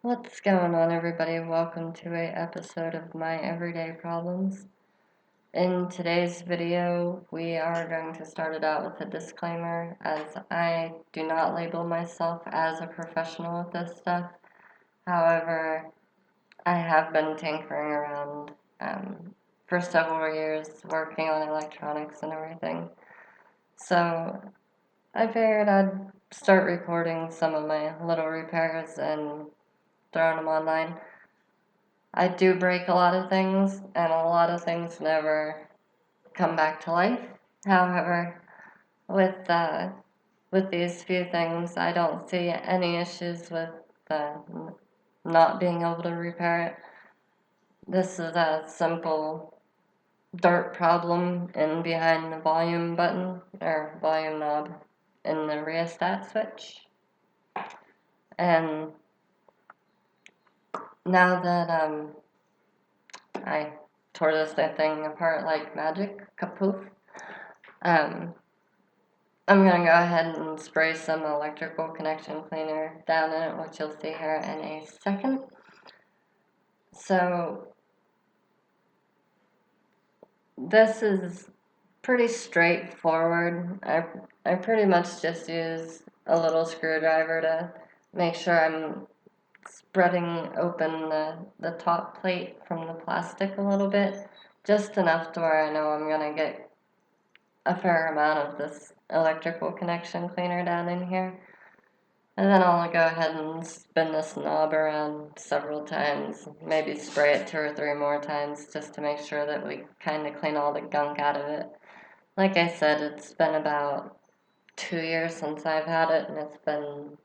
What's going on, everybody? Welcome to a episode of My Everyday Problems. In today's video, we are going to start it out with a disclaimer, as I do not label myself as a professional at this stuff. However, I have been tinkering around for several years, working on electronics and everything. So I figured I'd start recording some of my little repairs and throwing them online. I do break a lot of things, and a lot of things never come back to life. However, with these few things, I don't see any issues with not being able to repair it. This is a simple dirt problem in behind the volume button, or volume knob, in the rheostat switch. And now that I tore this thing apart like magic, kapoof. I'm gonna go ahead and spray some electrical connection cleaner down in it, which you'll see here in a second. So this is pretty straightforward. I pretty much just use a little screwdriver to make sure I'm spreading open the top plate from the plastic a little bit, just enough to where I know I'm gonna get a fair amount of this electrical connection cleaner down in here. And then I'll go ahead and spin this knob around several times, maybe spray it 2 or 3 more times just to make sure that we kind of clean all the gunk out of it. Like I said, it's been about 2 years since I've had it, and it's been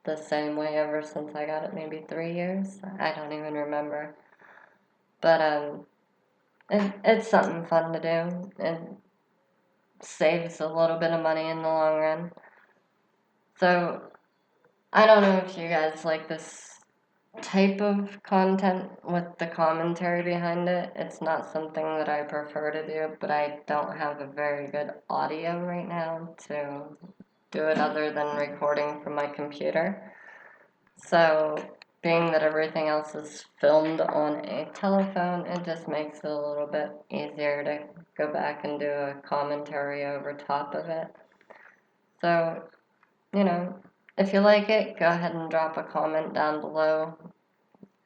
the same way ever since I got it, maybe 3 years. I don't even remember. But it's something fun to do. It saves a little bit of money in the long run. So I don't know if you guys like this type of content with the commentary behind it. It's not something that I prefer to do, but I don't have a very good audio right now to do it other than recording from my computer. So being that everything else is filmed on a telephone, it just makes it a little bit easier to go back and do a commentary over top of it. So, if you like it, go ahead and drop a comment down below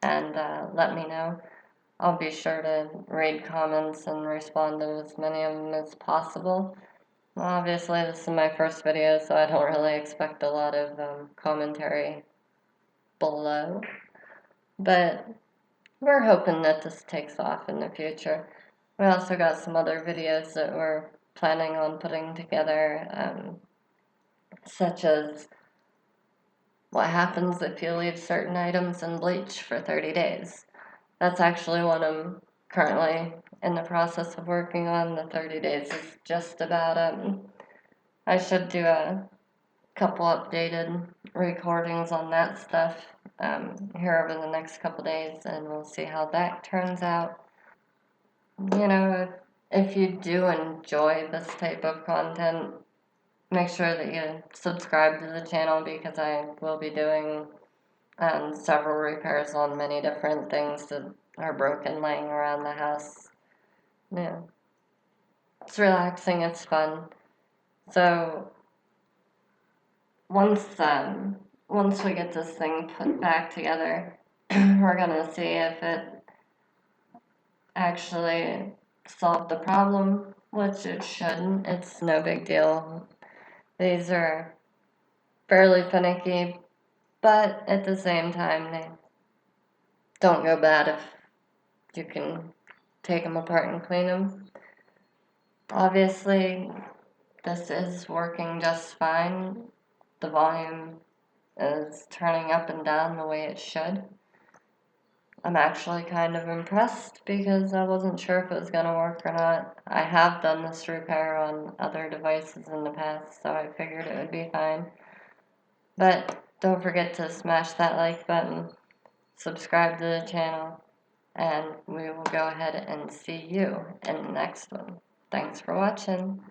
and let me know. I'll be sure to read comments and respond to as many of them as possible. Obviously, this is my first video, so I don't really expect a lot of commentary below. But we're hoping that this takes off in the future. We also got some other videos that we're planning on putting together, such as what happens if you leave certain items in bleach for 30 days. That's actually one I'm currently in the process of working on. The 30 days is just about, I should do a couple updated recordings on that stuff here over the next couple days, and we'll see how that turns out. If you do enjoy this type of content, make sure that you subscribe to the channel, because I will be doing several repairs on many different things that are broken laying around the house. Yeah, it's relaxing, it's fun. So once we get this thing put back together, we're gonna see if it actually solved the problem, which it shouldn't. It's no big deal. These are fairly finicky, but at the same time, they don't go bad if you can take them apart and clean them. Obviously, this is working just fine. The volume is turning up and down the way it should. I'm actually kind of impressed, because I wasn't sure if it was going to work or not. I have done this repair on other devices in the past, so I figured it would be fine. But don't forget to smash that like button, subscribe to the channel, and we will go ahead and see you in the next one. Thanks for watching.